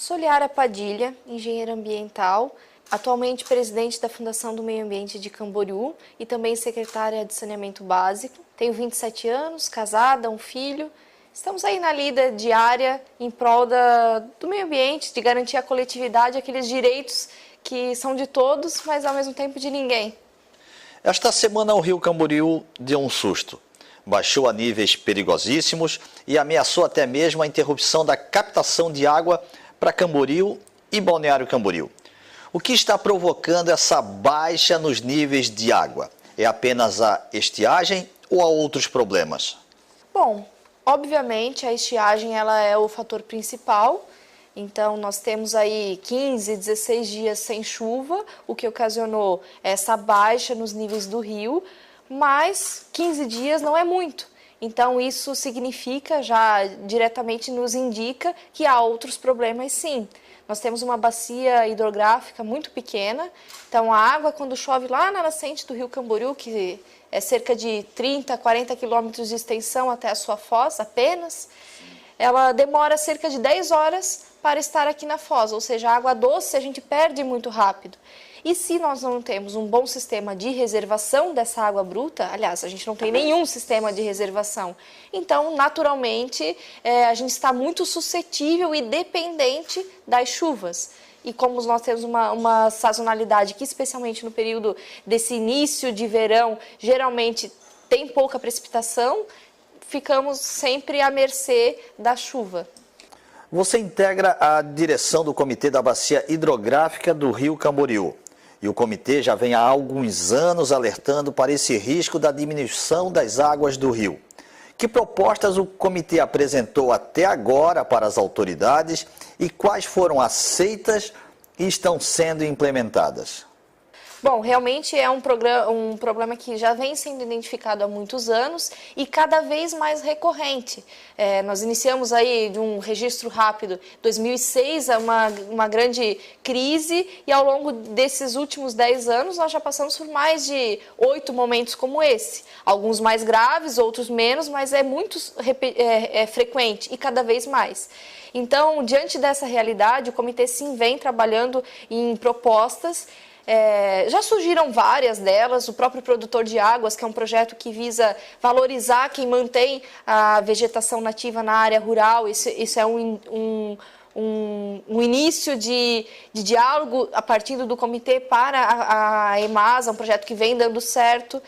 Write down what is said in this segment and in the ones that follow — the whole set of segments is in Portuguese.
Sou Liara Padilha, engenheira ambiental, atualmente presidente da Fundação do Meio Ambiente de Camboriú e também secretária de Saneamento Básico. Tenho 27 anos, casada, um filho. Estamos aí na lida diária em prol do meio ambiente, de garantir a coletividade, aqueles direitos que são de todos, mas ao mesmo tempo de ninguém. Esta semana o rio Camboriú deu um susto. Baixou a níveis perigosíssimos e ameaçou até mesmo a interrupção da captação de água para Camboriú e Balneário Camboriú. O que está provocando essa baixa nos níveis de água? É apenas a estiagem ou há outros problemas? Bom, obviamente a estiagem ela é o fator principal. Então nós temos aí 15, 16 dias sem chuva, o que ocasionou essa baixa nos níveis do rio, mas 15 dias não é muito. Então isso significa, já diretamente nos indica que há outros problemas sim. Nós temos uma bacia hidrográfica muito pequena, então a água quando chove lá na nascente do rio Camboriú, que é cerca de 30, 40 quilômetros de extensão até a sua foz apenas, ela demora cerca de 10 horas para estar aqui na foz, ou seja, a água doce a gente perde muito rápido. E se nós não temos um bom sistema de reservação dessa água bruta, aliás, a gente não tem nenhum sistema de reservação, então, naturalmente, a gente está muito suscetível e dependente das chuvas. E como nós temos uma sazonalidade que, especialmente no período desse início de verão, geralmente tem pouca precipitação, ficamos sempre à mercê da chuva. Você integra a direção do Comitê da Bacia Hidrográfica do Rio Camboriú. E o comitê já vem há alguns anos alertando para esse risco da diminuição das águas do rio. Que propostas o comitê apresentou até agora para as autoridades e quais foram aceitas e estão sendo implementadas? Bom, realmente é um problema que já vem sendo identificado há muitos anos e cada vez mais recorrente. Nós iniciamos aí de um registro rápido, 2006, uma grande crise, e ao longo desses últimos 10 anos nós já passamos por mais de 8 momentos como esse. Alguns mais graves, outros menos, mas é muito frequente e cada vez mais. Então, diante dessa realidade, o comitê sim vem trabalhando em propostas. Já surgiram várias delas, o próprio Produtor de Águas, que é um projeto que visa valorizar quem mantém a vegetação nativa na área rural. Isso é um início de diálogo a partir do comitê para a EMASA, um projeto que vem dando certo.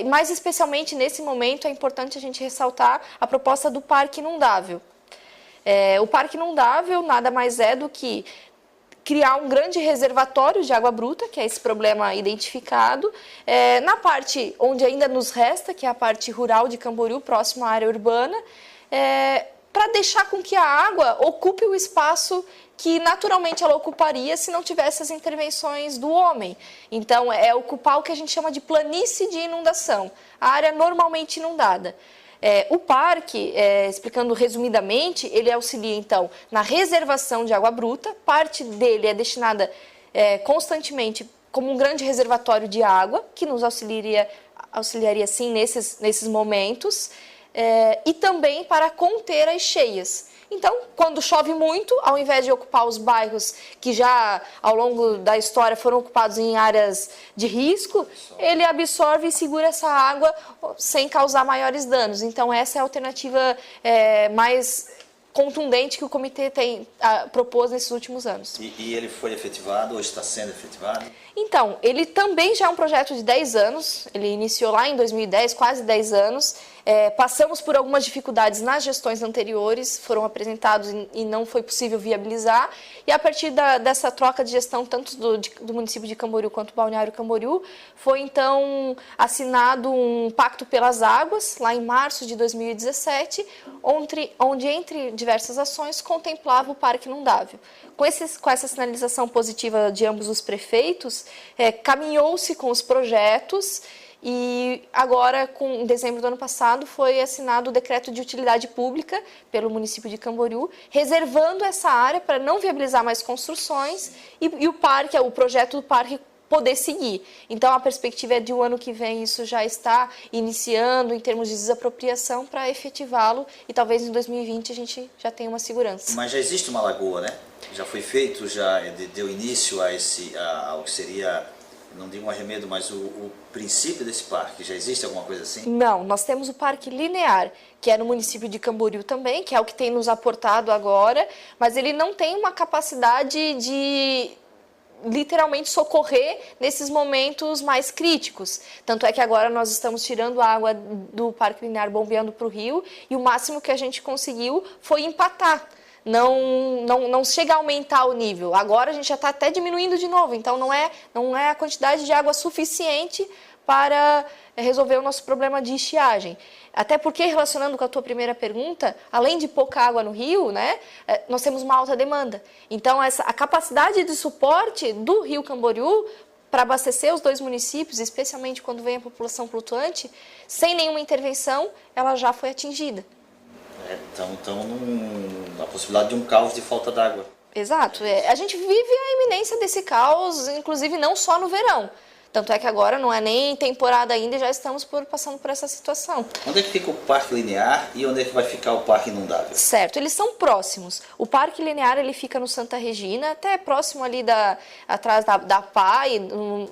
Mais especialmente nesse momento é importante a gente ressaltar a proposta do Parque Inundável. O Parque Inundável nada mais é do que criar um grande reservatório de água bruta, que é esse problema identificado, na parte onde ainda nos resta, que é a parte rural de Camboriú, próximo à área urbana, para deixar com que a água ocupe o espaço que naturalmente ela ocuparia se não tivesse as intervenções do homem. Então, é ocupar o que a gente chama de planície de inundação, a área normalmente inundada. O parque, explicando resumidamente, ele auxilia então na reservação de água bruta, parte dele é destinada constantemente como um grande reservatório de água, que nos auxiliaria sim nesses momentos, e também para conter as cheias. Então, quando chove muito, ao invés de ocupar os bairros que já ao longo da história foram ocupados em áreas de risco, ele absorve e segura essa água sem causar maiores danos. Então, essa é a alternativa mais contundente que o comitê propôs nesses últimos anos. E ele foi efetivado ou está sendo efetivado? Então, ele também já é um projeto de 10 anos, ele iniciou lá em 2010, quase 10 anos. Passamos por algumas dificuldades nas gestões anteriores, foram apresentados e não foi possível viabilizar. E a partir dessa troca de gestão, tanto do município de Camboriú quanto do Balneário Camboriú, foi então assinado um Pacto pelas Águas, lá em março de 2017, onde entre diversas ações contemplava o Parque Inundável. Com essa sinalização positiva de ambos os prefeitos, caminhou-se com os projetos. E agora, em dezembro do ano passado, foi assinado o decreto de utilidade pública pelo município de Camboriú, reservando essa área para não viabilizar mais construções e o projeto do parque poder seguir. Então, a perspectiva é de o ano que vem isso já está iniciando em termos de desapropriação para efetivá-lo e talvez em 2020 a gente já tenha uma segurança. Mas já existe uma lagoa, né? Já foi feito, já deu início ao que seria, não digo um arremedo, mas o princípio desse parque? Já existe alguma coisa assim? Não, nós temos o Parque Linear, que é no município de Camboriú também, que é o que tem nos aportado agora, mas ele não tem uma capacidade de literalmente socorrer nesses momentos mais críticos. Tanto é que agora nós estamos tirando a água do Parque Linear, bombeando para o rio, e o máximo que a gente conseguiu foi empatar. Não chega a aumentar o nível. Agora a gente já está até diminuindo de novo, então não é a quantidade de água suficiente para resolver o nosso problema de estiagem. Até porque, relacionando com a tua primeira pergunta, além de pouca água no rio, né, nós temos uma alta demanda. Então, a capacidade de suporte do rio Camboriú para abastecer os dois municípios, especialmente quando vem a população flutuante, sem nenhuma intervenção, ela já foi atingida. Então na possibilidade de um caos de falta d'água. Exato. A gente vive a iminência desse caos, inclusive não só no verão. Tanto é que agora não é nem temporada ainda e já estamos passando por essa situação. Onde é que fica o Parque Linear e onde é que vai ficar o Parque Inundável? Certo, eles são próximos. O Parque Linear ele fica no Santa Regina, até próximo ali atrás da PAI,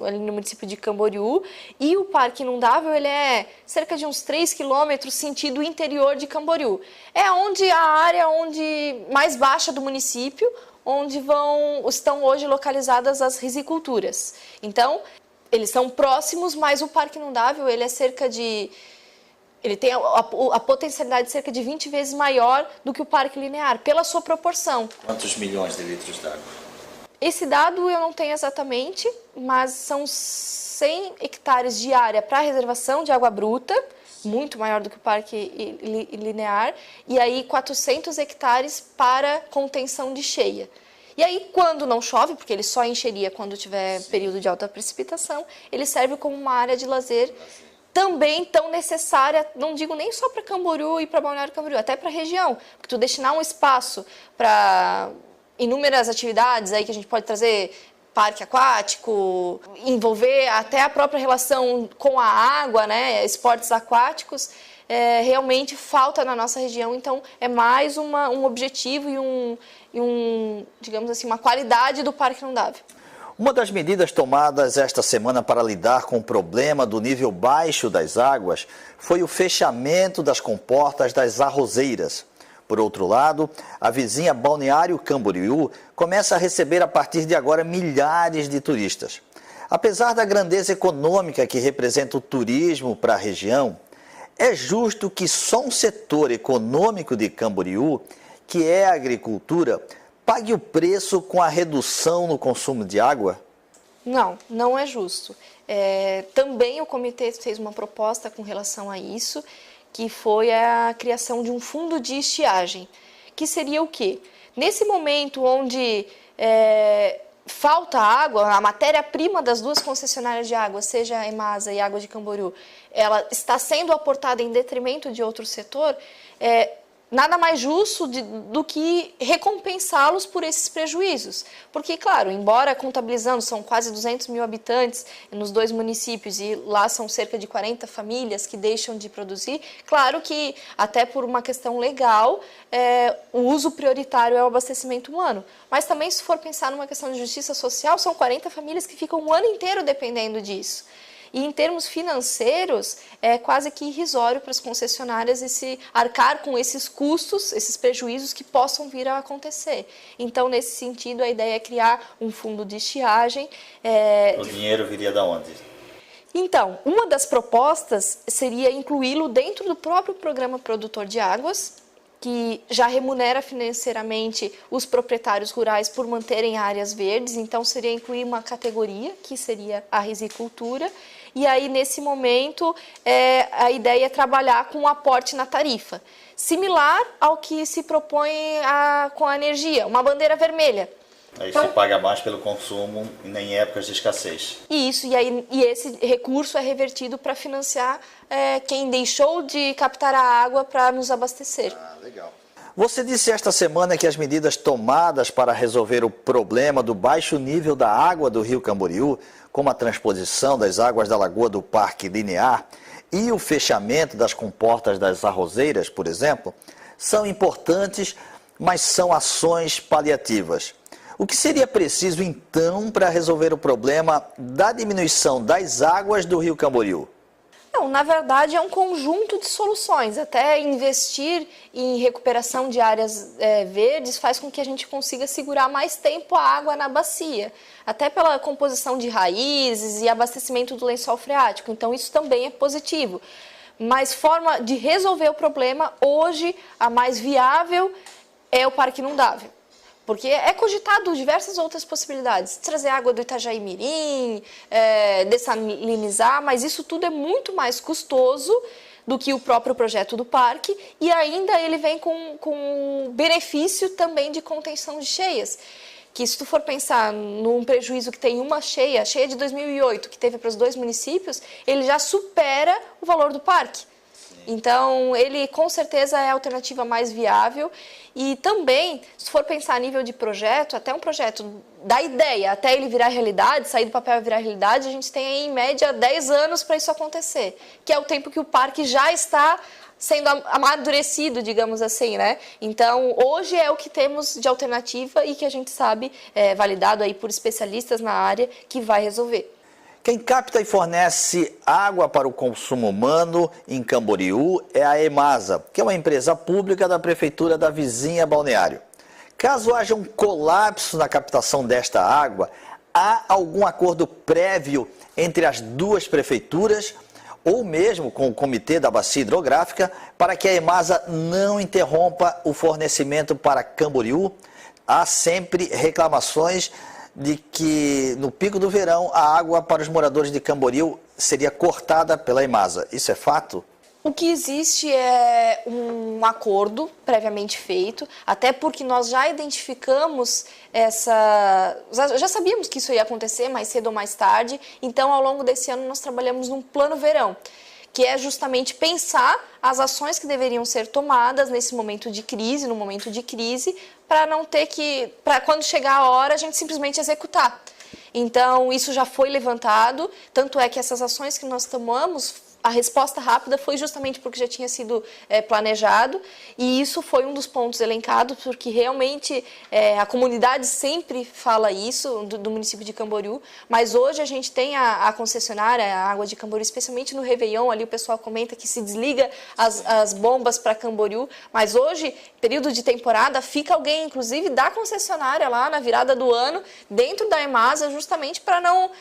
ali no município de Camboriú. E o Parque Inundável ele é cerca de uns 3 quilômetros sentido interior de Camboriú. É a área mais baixa do município, onde estão hoje localizadas as risiculturas. Então, eles são próximos, mas o Parque Inundável ele tem a potencialidade de cerca de 20 vezes maior do que o Parque Linear, pela sua proporção. Quantos milhões de litros d'água? Esse dado eu não tenho exatamente, mas são 100 hectares de área para reservação de água bruta, muito maior do que o Parque Linear, e aí 400 hectares para contenção de cheia. E aí, quando não chove, porque ele só encheria quando tiver período de alta precipitação, ele serve como uma área de lazer também tão necessária, não digo nem só para Camboriú e para Balneário Camboriú, até para a região. Porque tu destinar um espaço para inúmeras atividades aí que a gente pode trazer, parque aquático, envolver até a própria relação com a água, né, esportes aquáticos, realmente falta na nossa região. Então, é mais um objetivo digamos assim, uma qualidade do Parque Inundável. Uma das medidas tomadas esta semana para lidar com o problema do nível baixo das águas foi o fechamento das comportas das arrozeiras. Por outro lado, a vizinha Balneário Camboriú começa a receber a partir de agora milhares de turistas. Apesar da grandeza econômica que representa o turismo para a região, é justo que só um setor econômico de Camboriú, que é a agricultura, pague o preço com a redução no consumo de água? Não é justo. Também o comitê fez uma proposta com relação a isso, que foi a criação de um fundo de estiagem, que seria o quê? Nesse momento onde falta água, a matéria-prima das duas concessionárias de água, seja a EMASA e a Água de Camboriú, ela está sendo aportada em detrimento de outro setor, nada mais justo do que recompensá-los por esses prejuízos. Porque, claro, embora contabilizando, são quase 200 mil habitantes nos dois municípios e lá são cerca de 40 famílias que deixam de produzir, claro que, até por uma questão legal, o uso prioritário é o abastecimento humano. Mas também, se for pensar numa questão de justiça social, são 40 famílias que ficam um ano inteiro dependendo disso. E em termos financeiros, é quase que irrisório para as concessionárias se arcar com esses custos, esses prejuízos que possam vir a acontecer. Então, nesse sentido, a ideia é criar um fundo de estiagem. O dinheiro viria de onde? Então, uma das propostas seria incluí-lo dentro do próprio programa Produtor de Águas, que já remunera financeiramente os proprietários rurais por manterem áreas verdes. Então, seria incluir uma categoria, que seria a risicultura. E aí, nesse momento, a ideia é trabalhar com um aporte na tarifa, similar ao que se propõe com a energia, uma bandeira vermelha. Aí se paga mais pelo consumo em épocas de escassez. Isso, e esse recurso é revertido para financiar quem deixou de captar a água para nos abastecer. Legal. Você disse esta semana que as medidas tomadas para resolver o problema do baixo nível da água do rio Camboriú, como a transposição das águas da lagoa do Parque Linear e o fechamento das comportas das arrozeiras, por exemplo, são importantes mas são ações paliativas. O que seria preciso, então, para resolver o problema da diminuição das águas do Rio Camboriú? Não, na verdade é um conjunto de soluções. Até investir em recuperação de áreas verdes faz com que a gente consiga segurar mais tempo a água na bacia. Até pela composição de raízes e abastecimento do lençol freático. Então isso também é positivo. Mas forma de resolver o problema, hoje, a mais viável é o parque inundável. Porque é cogitado diversas outras possibilidades. Trazer água do Itajaí Mirim, dessalinizar, mas isso tudo é muito mais custoso do que o próprio projeto do parque. E ainda ele vem com benefício também de contenção de cheias. Que se tu for pensar num prejuízo que tem uma cheia, a cheia de 2008, que teve para os 2 municípios, ele já supera o valor do parque. Então, ele com certeza é a alternativa mais viável e também, se for pensar a nível de projeto, até um projeto da ideia até ele virar realidade, sair do papel e virar realidade, a gente tem aí, em média 10 anos para isso acontecer, que é o tempo que o parque já está sendo amadurecido, digamos assim, né? Então, hoje é o que temos de alternativa e que a gente sabe, validado aí por especialistas na área, que vai resolver. Quem capta e fornece água para o consumo humano em Camboriú é a EMASA, que é uma empresa pública da Prefeitura da vizinha Balneário. Caso haja um colapso na captação desta água, há algum acordo prévio entre as duas prefeituras ou mesmo com o Comitê da Bacia Hidrográfica para que a EMASA não interrompa o fornecimento para Camboriú? Há sempre reclamações de que no pico do verão a água para os moradores de Camboriú seria cortada pela EMASA. Isso é fato? O que existe é um acordo previamente feito, até porque nós já identificamos já sabíamos que isso ia acontecer mais cedo ou mais tarde, então ao longo desse ano nós trabalhamos num plano verão, que é justamente pensar as ações que deveriam ser tomadas nesse momento de crise, no momento de crise, para não ter para quando chegar a hora a gente simplesmente executar. Então isso já foi levantado, tanto é que essas ações que nós tomamos, a resposta rápida foi justamente porque já tinha sido planejado e isso foi um dos pontos elencados, porque realmente a comunidade sempre fala isso do município de Camboriú, mas hoje a gente tem a concessionária, a Água de Camboriú, especialmente no Réveillon, ali o pessoal comenta que se desliga as bombas para Camboriú, mas hoje, período de temporada, fica alguém, inclusive, da concessionária lá na virada do ano, dentro da EMASA, justamente para não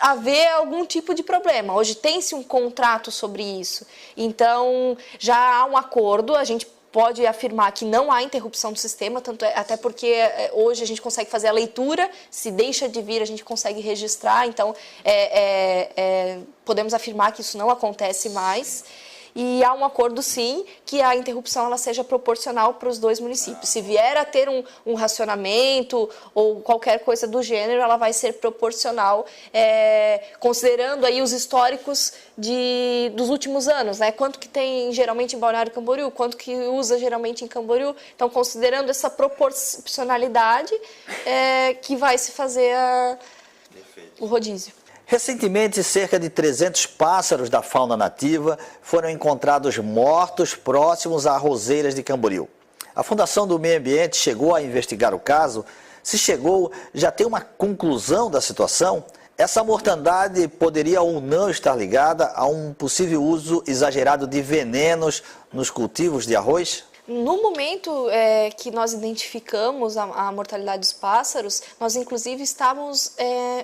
haver algum tipo de problema. Hoje tem-se um contrato sobre isso, então já há um acordo, a gente pode afirmar que não há interrupção do sistema, até porque hoje a gente consegue fazer a leitura, se deixa de vir a gente consegue registrar, então podemos afirmar que isso não acontece mais. E há um acordo, sim, que a interrupção ela seja proporcional para os 2 municípios. Se vier a ter um racionamento ou qualquer coisa do gênero, ela vai ser proporcional, considerando aí os históricos dos últimos anos, né? Quanto que tem geralmente em Balneário Camboriú, quanto que usa geralmente em Camboriú. Então, considerando essa proporcionalidade, que vai se fazer o rodízio. Recentemente, cerca de 300 pássaros da fauna nativa foram encontrados mortos próximos a arrozeiras de Camboriú. A Fundação do Meio Ambiente chegou a investigar o caso. Se chegou, já tem uma conclusão da situação? Essa mortandade poderia ou não estar ligada a um possível uso exagerado de venenos nos cultivos de arroz? No momento que nós identificamos a mortalidade dos pássaros, nós inclusive estávamos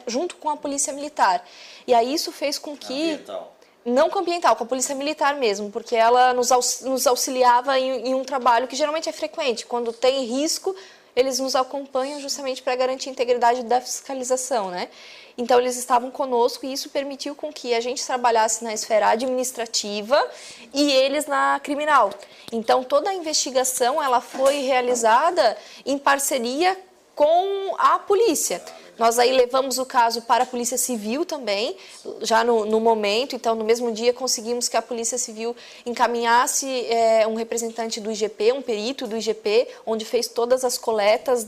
junto com a Polícia Militar. E aí isso fez com que... Ambiental. Não com a ambiental, com a Polícia Militar mesmo, porque ela nos auxiliava em um trabalho que geralmente é frequente. Quando tem risco, eles nos acompanham justamente para garantir a integridade da fiscalização, né? Então, eles estavam conosco e isso permitiu com que a gente trabalhasse na esfera administrativa e eles na criminal. Então, toda a investigação ela foi realizada em parceria com a polícia. Nós aí levamos o caso para a Polícia Civil também, já no momento, então no mesmo dia conseguimos que a Polícia Civil encaminhasse um representante do IGP, um perito do IGP, onde fez todas as coletas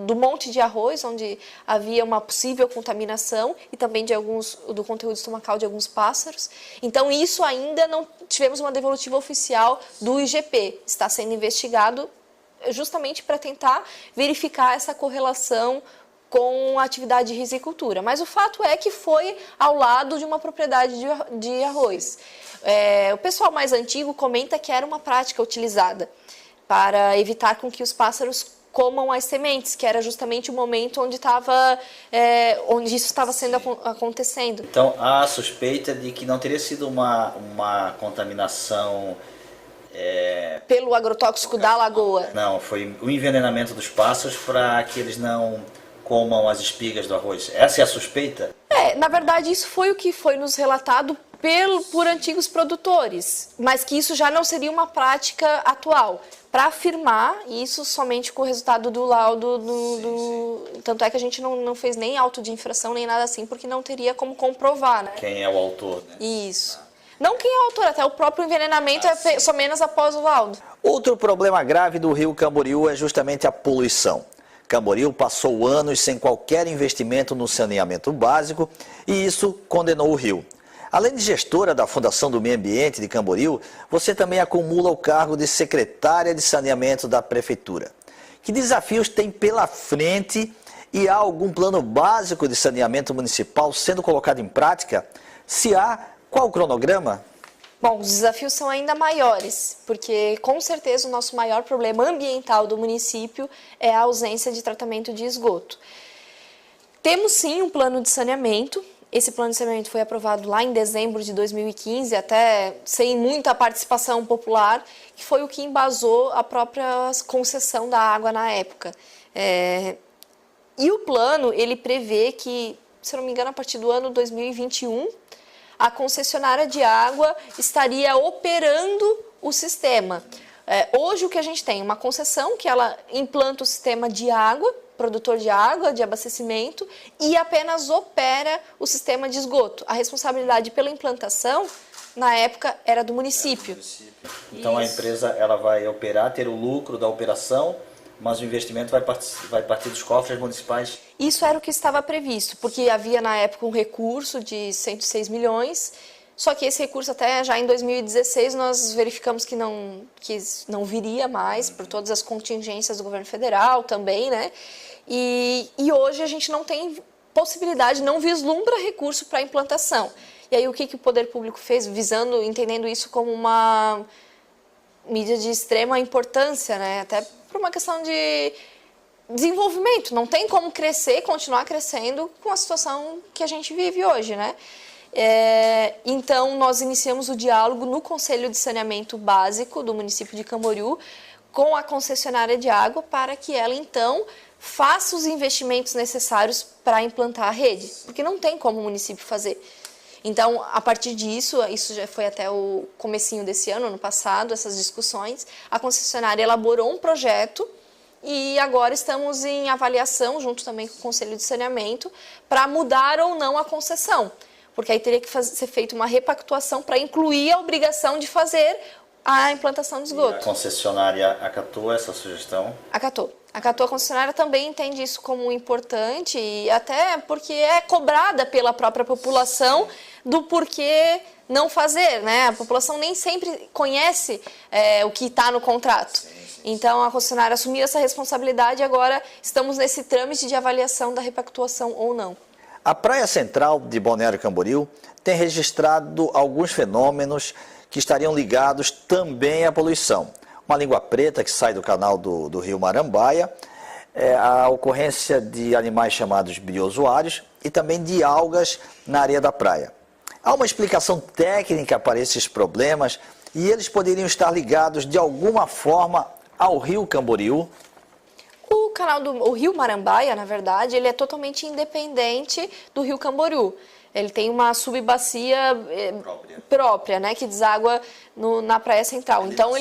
do monte de arroz, onde havia uma possível contaminação e também do conteúdo estomacal de alguns pássaros. Então isso ainda não tivemos uma devolutiva oficial do IGP, está sendo investigado justamente para tentar verificar essa correlação com a atividade de rizicultura. Mas o fato é que foi ao lado de uma propriedade de arroz. O pessoal mais antigo comenta que era uma prática utilizada para evitar com que os pássaros comam as sementes, que era justamente o momento onde isso estava acontecendo. Então, há suspeita de que não teria sido uma contaminação... pelo agrotóxico da lagoa. Não, foi o envenenamento dos pássaros para que eles não comam as espigas do arroz. Essa é a suspeita? Na verdade, isso foi o que foi nos relatado por antigos produtores, mas que isso já não seria uma prática atual. Para afirmar isso somente com o resultado do laudo, tanto é que a gente não fez nem auto de infração, nem nada assim, porque não teria como comprovar, né? Quem é o autor, né? Isso. Não quem é o autor, até o próprio envenenamento é só menos após o laudo. Outro problema grave do rio Camboriú é justamente a poluição. Camboriú passou anos sem qualquer investimento no saneamento básico e isso condenou o rio. Além de gestora da Fundação do Meio Ambiente de Camboriú, você também acumula o cargo de secretária de saneamento da Prefeitura. Que desafios tem pela frente e há algum plano básico de saneamento municipal sendo colocado em prática? Se há, qual o cronograma? Bom, os desafios são ainda maiores, porque com certeza o nosso maior problema ambiental do município é a ausência de tratamento de esgoto. Temos sim um plano de saneamento. Esse plano de saneamento foi aprovado lá em dezembro de 2015, até sem muita participação popular, que foi o que embasou a própria concessão da água na época. E o plano, ele prevê que, se não me engano, a partir do ano 2021, a concessionária de água estaria operando o sistema. Hoje o que a gente tem? Uma concessão que ela implanta o sistema de água, produtor de água, de abastecimento, e apenas opera o sistema de esgoto. A responsabilidade pela implantação, na época, era do município. Então a empresa ela vai operar, ter o lucro da operação, mas o investimento vai partir dos cofres municipais? Isso era o que estava previsto, porque havia na época um recurso de 106 milhões, só que esse recurso até já em 2016 nós verificamos que não viria mais, por todas as contingências do governo federal também, né? E hoje a gente não tem possibilidade, não vislumbra recurso para implantação. E aí o que o poder público fez, entendendo isso como uma mídia de extrema importância, né? Até por uma questão de desenvolvimento. Não tem como continuar crescendo com a situação que a gente vive hoje, né? Então, nós iniciamos o diálogo no Conselho de Saneamento Básico do município de Camboriú com a concessionária de água para que ela, então, faça os investimentos necessários para implantar a rede, porque não tem como o município fazer. Então, a partir disso, isso já foi até o comecinho desse ano passado, essas discussões, a concessionária elaborou um projeto e agora estamos em avaliação, junto também com o Conselho de Saneamento, para mudar ou não a concessão, porque aí teria que ser feita uma repactuação para incluir a obrigação de fazer a implantação de esgoto. E a concessionária acatou essa sugestão? Acatou. A concessionária também entende isso como importante, e até porque é cobrada pela própria população do porquê não fazer, né? A população nem sempre conhece o que está no contrato. Então, a concessionária assumiu essa responsabilidade e agora estamos nesse trâmite de avaliação da repactuação ou não. A Praia Central de Balneário Camboriú tem registrado alguns fenômenos que estariam ligados também à poluição. Uma língua preta que sai do canal do rio Marambaia, a ocorrência de animais chamados biozoários e também de algas na areia da praia. Há uma explicação técnica para esses problemas e eles poderiam estar ligados de alguma forma ao rio Camboriú? O rio Marambaia, na verdade, ele é totalmente independente do rio Camboriú. Ele tem uma subbacia própria, né, que deságua na Praia Central. Então,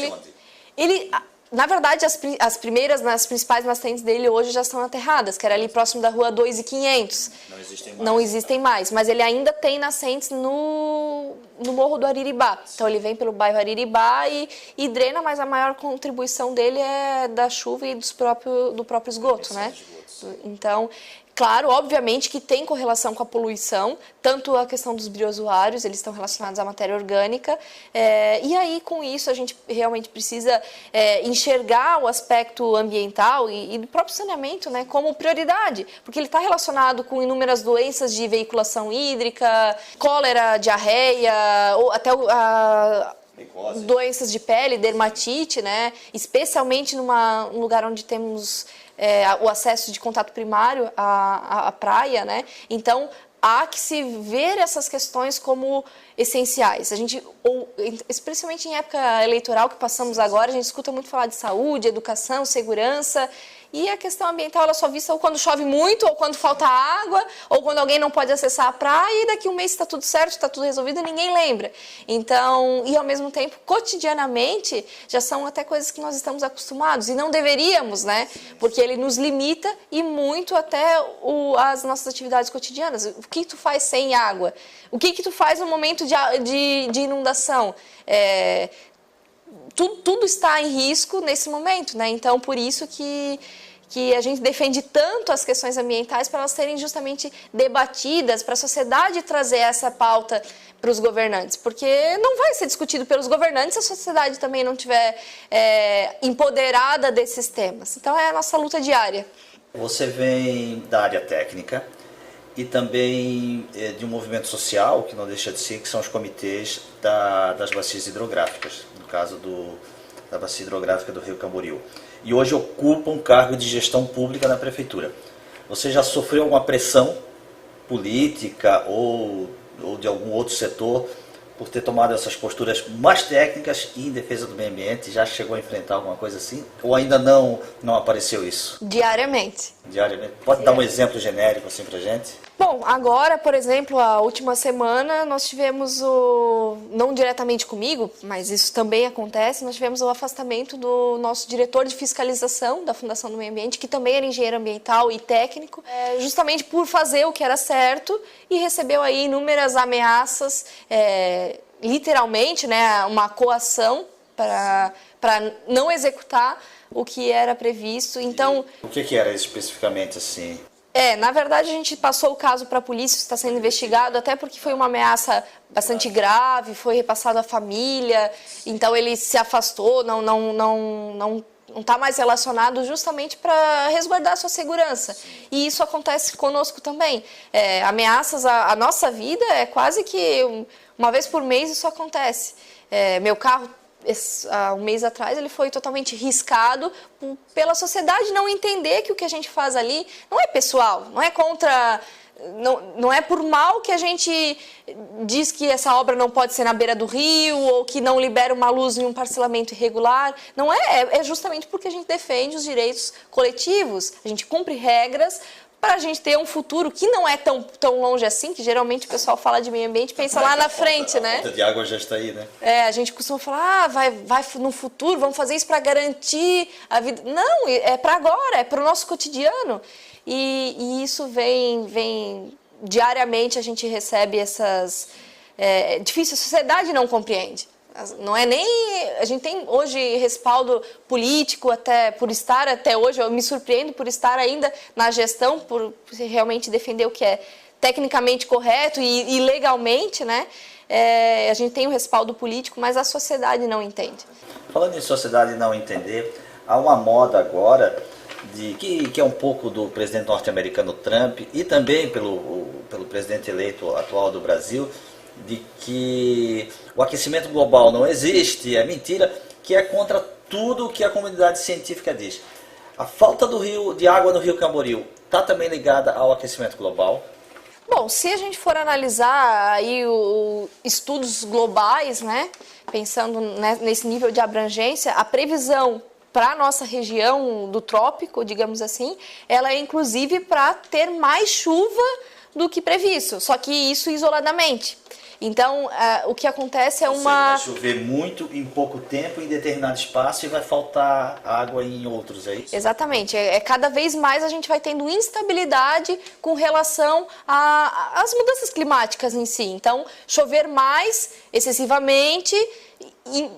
na verdade, as principais nascentes dele hoje já estão aterradas, que era ali próximo da rua 2.500. Não existem mais. Não existem mais, mas ele ainda tem nascentes no Morro do Ariribá. Então ele vem pelo bairro Ariribá e drena, mas a maior contribuição dele é da chuva e do próprio esgoto, né? Então, claro, obviamente que tem correlação com a poluição, tanto a questão dos biozoários, eles estão relacionados à matéria orgânica, e aí com isso a gente realmente precisa enxergar o aspecto ambiental e do próprio saneamento, né, como prioridade, porque ele está relacionado com inúmeras doenças de veiculação hídrica, cólera, diarreia, ou até doenças de pele, dermatite, né, especialmente num lugar onde temos o acesso de contato primário à praia, né? Então, há que se ver essas questões como essenciais. A gente, especialmente em época eleitoral que passamos agora, a gente escuta muito falar de saúde, educação, segurança, e a questão ambiental ela é só vista ou quando chove muito, ou quando falta água, ou quando alguém não pode acessar a praia, e daqui um mês está tudo certo, está tudo resolvido e ninguém lembra. Então, e ao mesmo tempo, cotidianamente, já são até coisas que nós estamos acostumados, e não deveríamos, né? Porque ele nos limita e muito até as nossas atividades cotidianas. O que tu faz sem água? O que tu faz no momento de inundação? Tudo está em risco nesse momento, né? Então, por isso que a gente defende tanto as questões ambientais para elas serem justamente debatidas, para a sociedade trazer essa pauta para os governantes, porque não vai ser discutido pelos governantes se a sociedade também não estiver empoderada desses temas. Então, é a nossa luta diária. Você vem da área técnica e também de um movimento social, que não deixa de ser, que são os comitês das bacias hidrográficas, no caso da bacia hidrográfica do Rio Camboriú. E hoje ocupa um cargo de gestão pública na prefeitura. Você já sofreu alguma pressão política ou de algum outro setor por ter tomado essas posturas mais técnicas e em defesa do meio ambiente? Já chegou a enfrentar alguma coisa assim? Ou ainda não apareceu isso? Diariamente. Diariamente. Pode dar um exemplo genérico assim pra gente? Bom, agora, por exemplo, a última semana nós tivemos não diretamente comigo, mas isso também acontece, nós tivemos o afastamento do nosso diretor de fiscalização da Fundação do Meio Ambiente, que também era engenheiro ambiental e técnico, justamente por fazer o que era certo e recebeu aí inúmeras ameaças, literalmente, né, uma coação para não executar o que era previsto. Então, o que era especificamente assim? Na verdade a gente passou o caso para a polícia, está sendo investigado, até porque foi uma ameaça bastante grave, foi repassado à família, então ele se afastou, não está mais relacionado justamente para resguardar a sua segurança. E isso acontece conosco também. Ameaças à nossa vida, quase que uma vez por mês isso acontece. Meu carro, há um mês atrás, ele foi totalmente riscado pela sociedade não entender que o que a gente faz ali não é pessoal, não é contra... Não é por mal que a gente diz que essa obra não pode ser na beira do rio ou que não libera uma luz em um parcelamento irregular. Não é justamente porque a gente defende os direitos coletivos. A gente cumpre regras para a gente ter um futuro que não é tão longe assim, que geralmente o pessoal fala de meio ambiente e pensa lá na frente, né? A conta de água já está aí, né? A gente costuma falar, vai no futuro, vamos fazer isso para garantir a vida. Não, é para agora, é para o nosso cotidiano. E isso vem diariamente, a gente recebe essas... É difícil, a sociedade não compreende. Não é nem... A gente tem hoje respaldo político por estar até hoje, eu me surpreendo por estar ainda na gestão, por realmente defender o que é tecnicamente correto e legalmente, né? A gente tem o respaldo político, mas a sociedade não entende. Falando em sociedade não entender, há uma moda agora que é um pouco do presidente norte-americano Trump e também pelo presidente eleito atual do Brasil, de que o aquecimento global não existe, é mentira, que é contra tudo o que a comunidade científica diz. A falta de água no Rio Camboriú está também ligada ao aquecimento global? Bom, se a gente for analisar aí estudos globais, né, pensando nesse nível de abrangência, a previsão para a nossa região do trópico, digamos assim, ela é inclusive para ter mais chuva do que previsto, só que isso isoladamente. Então, o que acontece é Vai chover muito em pouco tempo em determinado espaço e vai faltar água em outros, é isso? Exatamente. Cada vez mais a gente vai tendo instabilidade com relação às mudanças climáticas em si. Então, chover mais excessivamente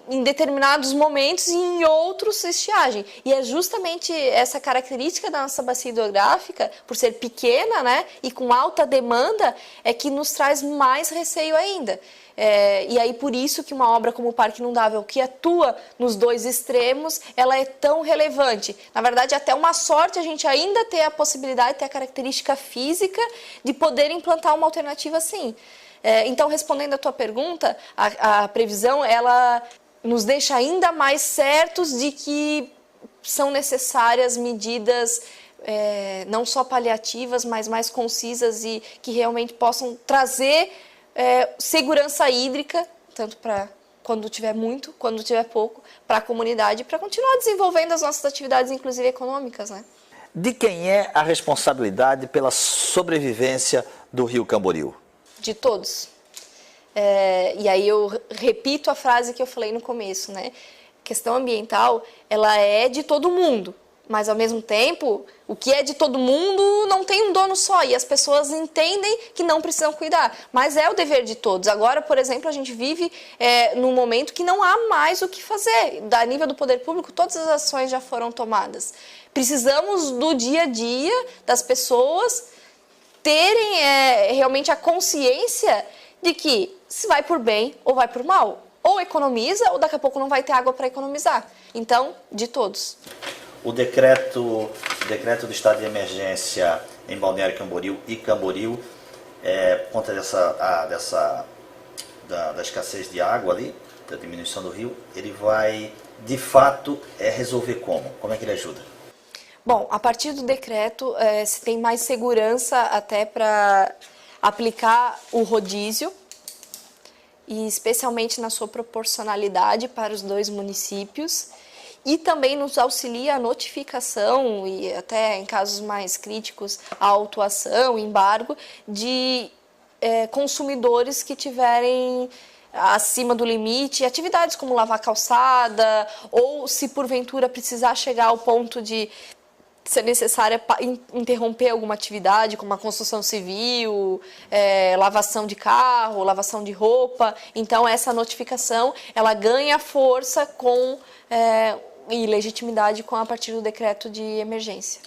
em determinados momentos e em outros estiagem. E é justamente essa característica da nossa bacia hidrográfica, por ser pequena, né, e com alta demanda, é que nos traz mais receio ainda. E aí por isso que uma obra como o Parque Inundável, que atua nos dois extremos, ela é tão relevante. Na verdade, até uma sorte a gente ainda ter a possibilidade, ter a característica física de poder implantar uma alternativa assim. Então, respondendo a tua pergunta, a previsão ela nos deixa ainda mais certos de que são necessárias medidas não só paliativas, mas mais concisas e que realmente possam trazer segurança hídrica, tanto para quando tiver muito, quando tiver pouco, para a comunidade, para continuar desenvolvendo as nossas atividades, inclusive econômicas, né? De quem é a responsabilidade pela sobrevivência do Rio Camboriú? De todos. E aí eu repito a frase que eu falei no começo, né? A questão ambiental, ela é de todo mundo, mas ao mesmo tempo, o que é de todo mundo não tem um dono só, e as pessoas entendem que não precisam cuidar, mas é o dever de todos. Agora, por exemplo, a gente vive num momento que não há mais o que fazer. A nível do poder público, todas as ações já foram tomadas. Precisamos do dia a dia das pessoas terem realmente a consciência de que se vai por bem ou vai por mal. Ou economiza, ou daqui a pouco não vai ter água para economizar. Então, de todos. O decreto do estado de emergência em Balneário Camboriú e Camboriú, por conta da escassez de água ali, da diminuição do rio, ele vai, de fato, resolver como? Como é que ele ajuda? Bom, a partir do decreto, se tem mais segurança até para aplicar o rodízio, e especialmente na sua proporcionalidade para os dois municípios, e também nos auxilia a notificação e até em casos mais críticos a autuação, embargo de consumidores que tiverem acima do limite, atividades como lavar calçada ou se porventura precisar chegar ao ponto de ser necessária interromper alguma atividade, como a construção civil, lavação de carro, lavação de roupa. Então, essa notificação ela ganha força e legitimidade a partir do decreto de emergência.